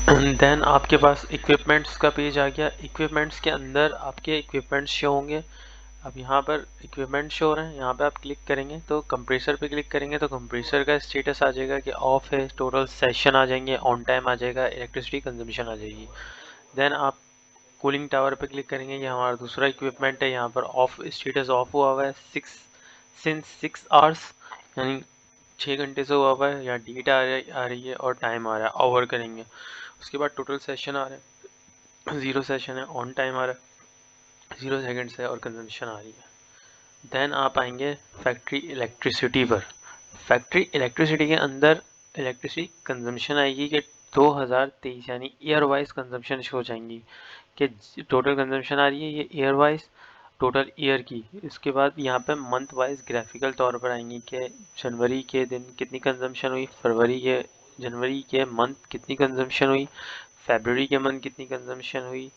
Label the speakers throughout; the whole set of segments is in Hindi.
Speaker 1: देन आपके पास इक्विपमेंट्स का पेज आ गया। इक्विपमेंट्स के अंदर आपके इक्विपमेंट्स शो होंगे। अब यहाँ पर इक्विपमेंट शो हो रहे हैं, यहाँ पे आप क्लिक करेंगे तो कंप्रेसर पे क्लिक करेंगे तो कंप्रेसर का स्टेटस आ जाएगा कि ऑफ है, टोटल सेशन आ जाएंगे, ऑन टाइम आ जाएगा, इलेक्ट्रिसिटी कंजम्पशन आ जाएगी। देन आप कूलिंग टावर पे क्लिक करेंगे, ये हमारा दूसरा इक्विपमेंट है, यहाँ पर ऑफ स्टेटस ऑफ हुआ है सिंस 6 आवर्स, यानी 6 घंटे से हुआ है। यहाँ डेट आ रही है और टाइम आ रहा है, ओवर करेंगे। उसके बाद टोटल सेशन आ रहे हैं, 0 सेशन है, ऑन टाइम आ रहा है, 0 सेकेंड्स है और कंजम्पशन आ रही है। देन आप आएंगे फैक्ट्री इलेक्ट्रिसिटी पर। फैक्ट्री इलेक्ट्रिसिटी के अंदर इलेक्ट्रिसिटी कंजम्पशन आएगी कि 2023, यानी ईयर वाइज कंजम्पशन शो हो जाएंगी कि टोटल कंजम्पशन आ रही है ये ईयर वाइज, टोटल ईयर की। इसके बाद यहाँ पे मंथ वाइज ग्राफिकल तौर पर आएंगी कि जनवरी के दिन कितनी कंजम्पशन हुई, जनवरी के मंथ कितनी कंजम्पशन हुई, फरवरी के मंथ कितनी कंजम्पशन हुई,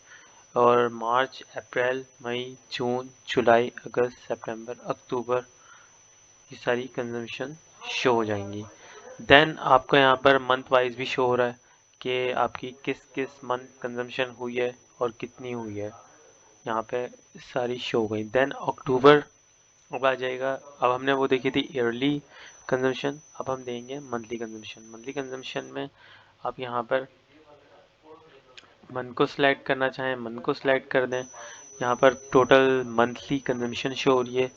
Speaker 1: और मार्च, अप्रैल, मई, जून, जुलाई, अगस्त, सितंबर, अक्टूबर, ये सारी कंजम्पशन शो हो जाएंगी। देन आपका यहाँ पर मंथ वाइज भी शो हो रहा है कि आपकी किस किस मंथ कंजम्पशन हुई है और कितनी हुई है, यहाँ पे सारी शो हो गई। देन अक्टूबर अब आ जाएगा। अब हमने वो देखी थी ईयरली कंजम्पशन, अब हम देंगे मंथली कंजम्पशन। मंथली कंजम्पशन में आप यहाँ पर मंथ को सिलेक्ट करना चाहें, मंथ को सिलेक्ट कर दें। यहाँ पर टोटल मंथली कंजम्पशन शो हो रही है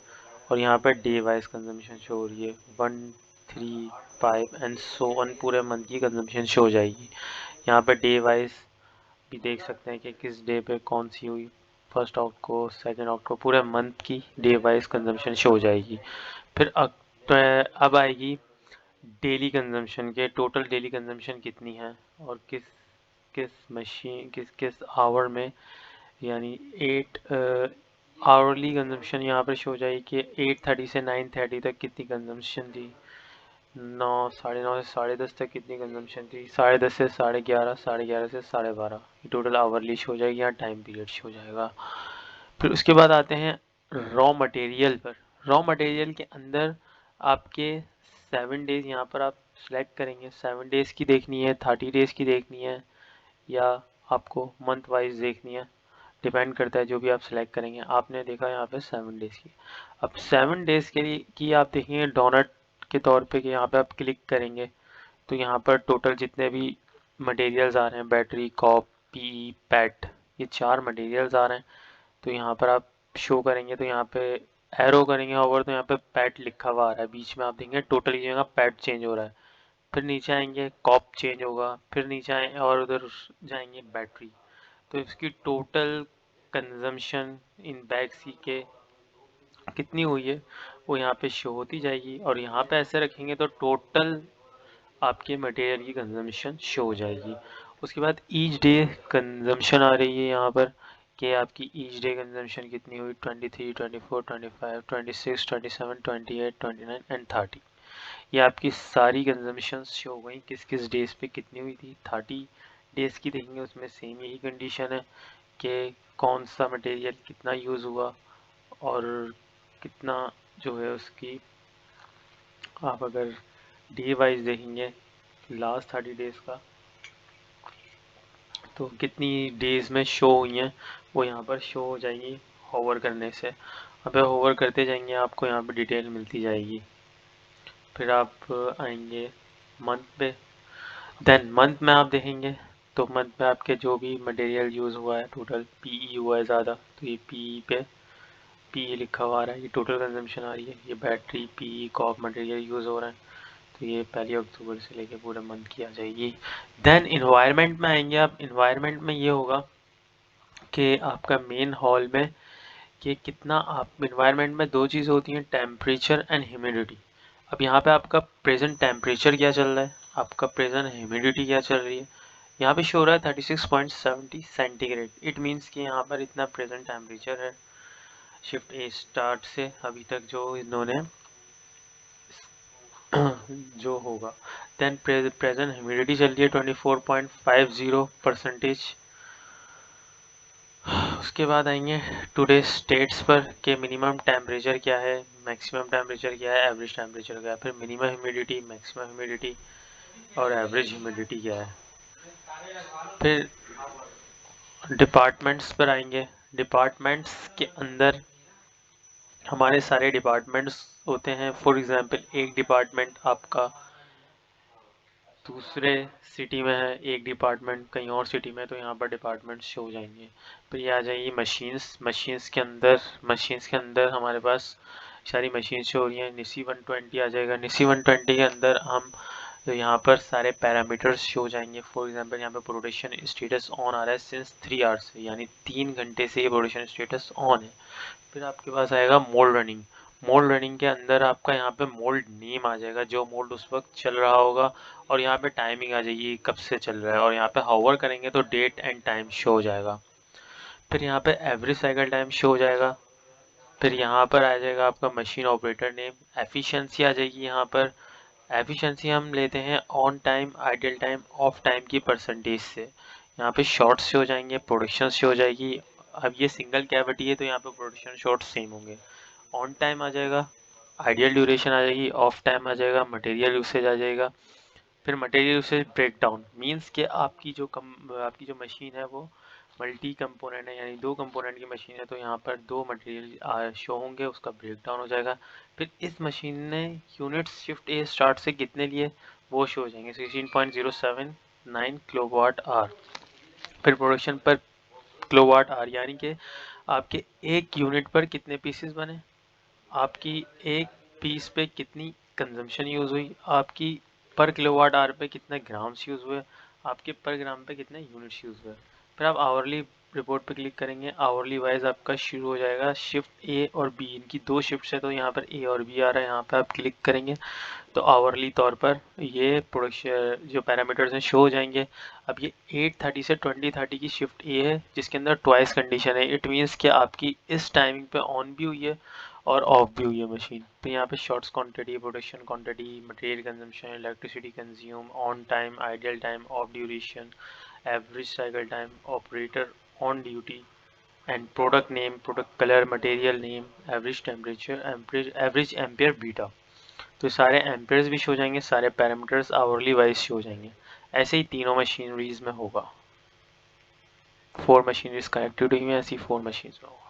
Speaker 1: और यहाँ per day wise consumption show हो रही है, 1, 3, 5 एंड सो ऑन, पूरे मंथ की कंजम्पशन शो हो जाएगी। यहाँ पर डे वाइज भी देख सकते हैं कि किस डे पे कौन सी हुई, 1 अक्टूबर को, 2 अक्टूबर को, पूरे मंथ की डे वाइज कंजम्पशन शो हो जाएगी। फिर अब आएगी डेली कंजम्पशन के, टोटल डेली कंजम्पशन कितनी है और किस किस मशीन किस किस आवर में, यानी 8 आवरली कंजम्पशन यहाँ पर शो हो जाएगी कि 8:30 से 9:30 तक कितनी कंजम्पशन थी, 9, 9:30 से 10:30 तक कितनी कंजम्पशन थी, 10:30 से 11:30, 11:30 से 12:30, ये टोटल आवरली शो हो जाएगी, यहाँ टाइम पीरियड शो हो जाएगा। फिर उसके बाद आते हैं रॉ मटेरियल पर। रॉ मटेरियल के अंदर आपके 7 डेज यहाँ पर आप सेलेक्ट करेंगे, 7 डेज की देखनी है, 30 डेज की देखनी है, या आपको मंथ वाइज देखनी है, डिपेंड करता है जो भी आप सेलेक्ट करेंगे। आपने देखा यहाँ पे 7 डेज की। अब 7 डेज के लिए की आप देखेंगे डोनट के तौर पे कि यहाँ पे आप क्लिक करेंगे तो यहाँ पर टोटल जितने भी मटेरियल्स आ रहे हैं, बैटरी, कॉप, पी, पैट, ये 4 मटेरियल्स आ रहे हैं। तो यहाँ पर आप शो करेंगे तो यहाँ पे एरो करेंगे ओवर तो यहाँ पे पैट लिखा हुआ आ रहा है, बीच में आप देखेंगे टोटल की जगह पैट चेंज हो रहा है। फिर नीचे आएंगे कॉप चेंज होगा, फिर नीचे आए और उधर जाएंगे बैटरी। तो इसकी टोटल कंजम्पशन इन बैग सी के कितनी हुई है वो यहाँ पे शो होती जाएगी, और यहाँ पे ऐसे रखेंगे तो टोटल आपके मटेरियल की कंजम्पशन शो हो जाएगी। उसके बाद ईच डे कंजम्पशन आ रही है यहाँ पर कि आपकी ईच डे कंजम्पशन कितनी हुई, 23, 24, 25, 26, 27, 28, 29 एंड 30। ये आपकी सारी कंजम्पशन शो हो गई किस किस डेज पे कितनी हुई थी। 30 डेज की देखेंगे उसमें सेम यही कंडीशन है कि कौन सा मटेरियल कितना यूज़ हुआ और कितना जो है उसकी, आप अगर डे वाइज देखेंगे लास्ट 30 डेज का तो कितनी डेज में शो हुई हैं वो यहाँ पर शो हो जाएंगी होवर करने से। अब होवर करते जाएंगे आपको यहाँ पे डिटेल मिलती जाएगी। फिर आप आएंगे मंथ पे। देन मंथ में आप देखेंगे तो मंथ में आपके जो भी मटेरियल यूज़ हुआ है, टोटल पीई हुआ है ज़्यादा तो ये पीई पे पीई लिखा हुआ आ रहा है, ये टोटल कंजम्पशन आ रही है। ये बैटरी, पीई, कॉप मटेरियल यूज़ हो रहा है तो ये 1 अक्टूबर से लेके पूरे मंथ की आ जाएगी। देन इन्वायरमेंट में आएंगे आप। इन्वायरमेंट में ये होगा कि आपका मेन हॉल में कि कितना, आप इन्वायरमेंट में 2 चीज़ होती हैं, टेम्परेचर एंड ह्यूमिडिटी। अब यहाँ पे आपका प्रेजेंट टेम्परेचर क्या चल रहा है, आपका प्रेजेंट ह्यूमिडिटी क्या चल रही है। यहाँ पे शो हो रहा है 36.70 सेंटीग्रेड। इट मीन्स कि यहाँ पर इतना प्रेजेंट टेम्परेचर है शिफ्ट ए स्टार्ट से अभी तक जो इन्होंने जो होगा। देन प्रेजेंट ह्यूमिडिटी चल रही है 24.50%। उसके बाद आएंगे टुडे स्टेट्स पर कि मिनिमम टेम्परेचर क्या है, मैक्सिमम टेम्परेचर क्या है, एवरेज टेम्परेचर क्या है, फिर मिनिमम ह्यूमिडिटी, मैक्सिमम ह्यूमिडिटी और एवरेज ह्यूमिडिटी क्या है। फिर डिपार्टमेंट्स पर आएंगे। डिपार्टमेंट्स के अंदर हमारे सारे डिपार्टमेंट्स होते हैं। फॉर एग्जांपल एक डिपार्टमेंट आपका दूसरे सिटी में है, एक डिपार्टमेंट कहीं और सिटी में है, तो यहाँ पर डिपार्टमेंट शो हो जाएंगे। फिर ये आ जाएगी मशीन्स। मशीन्स के अंदर हमारे पास सारी मशीन शो हो रही हैं। निसी 120 आ जाएगा। निसी 120 के अंदर हम तो यहाँ पर सारे पैरामीटर्स शो हो जाएंगे। फॉर एग्जांपल यहाँ पे प्रोडक्शन स्टेटस ऑन आ रहा है सिंस 3 आवर्स से, यानी 3 घंटे से ये प्रोडक्शन स्टेटस ऑन है। फिर आपके पास आएगा मोल्ड रनिंग। मोल्ड रनिंग के अंदर आपका यहाँ पे मोल्ड नेम आ जाएगा, जो मोल्ड उस वक्त चल रहा होगा, और यहाँ पे टाइमिंग आ जाएगी कब से चल रहा है, और यहाँ पे हावर करेंगे तो डेट एंड टाइम शो हो जाएगा। फिर यहाँ पे एवरेज साइकिल टाइम शो हो जाएगा। फिर यहाँ पर आ जाएगा आपका मशीन ऑपरेटर नेम। एफिशिएंसी आ जाएगी। यहाँ पर एफिशिएंसी हम लेते हैं on time, ideal time, of time की परसेंटेज से। यहाँ पे शॉर्ट्स से हो जाएंगे, प्रोडक्शन से हो जाएगी। अब ये सिंगल कैविटी है तो यहाँ पे प्रोडक्शन शॉर्ट सेम होंगे। ऑन टाइम आ जाएगा, आइडियल ड्यूरेशन आ जाएगी, ऑफ टाइम आ जाएगा, मटेरियल यूसेज आ जाएगा। फिर मटेरियल यूसेज ब्रेकडाउन मीन्स कि आपकी जो मशीन है वो मल्टी कंपोनेंट है, यानी 2 कंपोनेंट की मशीन है, तो यहाँ पर 2 मटेरियल शो होंगे, उसका ब्रेकडाउन हो जाएगा। फिर इस मशीन ने यूनिट्स शिफ्ट ए स्टार्ट से कितने लिए वो शो हो जाएंगे, 16.079 किलोवाट आवर। फिर प्रोडक्शन पर किलोवाट आवर, यानी कि आपके एक यूनिट पर कितने पीसेस बने, आपकी एक पीस पे कितनी कंजम्पशन यूज़ हुई, आपकी पर किलोवाट आवर पे कितने ग्राम्स यूज़ हुए, आपके पर ग्राम पे कितने यूनिट्स यूज़ हुए। फिर आप आवरली रिपोर्ट पे क्लिक करेंगे। आवरली वाइज आपका शुरू हो जाएगा शिफ्ट ए और बी, इनकी 2 शिफ्ट है तो यहाँ पर ए और बी आ रहा है। यहाँ पे आप क्लिक करेंगे तो आवरली तौर पर ये प्रोडक्शन जो पैरामीटर्स हैं शो हो जाएंगे। अब ये 8:30 से 20:30 की शिफ्ट ए है, जिसके अंदर ट्वाइस कंडीशन है। इट मीन्स कि आपकी इस टाइमिंग पे ऑन भी हुई है और ऑफ भी हुई है मशीन। तो यहाँ पे shorts quantity, production quantity, material consumption, electricity consume, on time, ideal time, of duration, average cycle time, operator on duty, and product name, product colour, material name, average temperature, average ampere beta. तो सारे एम्पेयर्स भी शो हो जाएंगे, सारे पैरामीटर्स आवरली वाइज शो हो जाएंगे। ऐसे ही तीनों मशीनरीज में होगा। 4 मशीनरीज कनेक्टेड हुई हैं, ऐसी 4 मशीन्स में होगा।